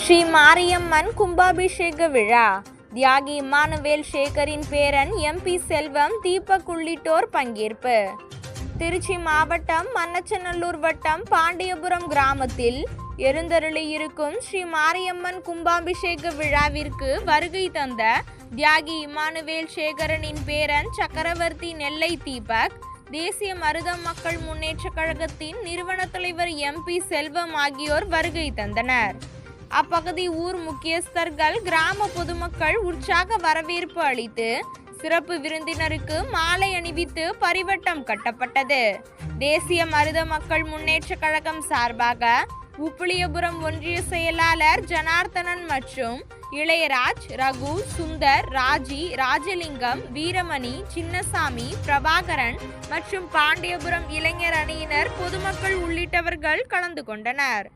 ஸ்ரீ மாரியம்மன் கும்பாபிஷேக விழா. தியாகி இம்மானுவேல் சேகரின் பேரன் MP செல்வம், தீபக் உள்ளிட்டோர் பங்கேற்பு. திருச்சி மாவட்டம் மண்ணச்சநல்லூர் வட்டம் பாண்டியபுரம் கிராமத்தில் எழுந்தருளியிருக்கும் ஸ்ரீ மாரியம்மன் கும்பாபிஷேக விழாவிற்கு வருகை தந்த தியாகி இம்மானுவேல் சேகரனின் பேரன் சக்கரவர்த்தி நெல்லை தீபக், தேசிய மருத மக்கள் முன்னேற்ற கழகத்தின் நிறுவன தலைவர் MP செல்வம் ஆகியோர் வருகை தந்தனர். அப்பகுதி ஊர் முக்கியஸ்தர்கள், கிராம பொதுமக்கள் உற்சாக வரவேற்பு அளித்து சிறப்பு விருந்தினருக்கு மாலை அணிவித்து பரிவட்டம் கட்டப்பட்டது. தேசிய மருத மக்கள் முன்னேற்ற கழகம் சார்பாக உப்புளியபுரம் ஒன்றிய செயலாளர் ஜனார்த்தனன் மற்றும் இளையராஜ், ரகு, சுந்தர், ராஜி, ராஜலிங்கம், வீரமணி, சின்னசாமி, பிரபாகரன் மற்றும் பாண்டியபுரம் இளைஞர் அணியினர், பொதுமக்கள் உள்ளிட்டவர்கள் கலந்து கொண்டனர்.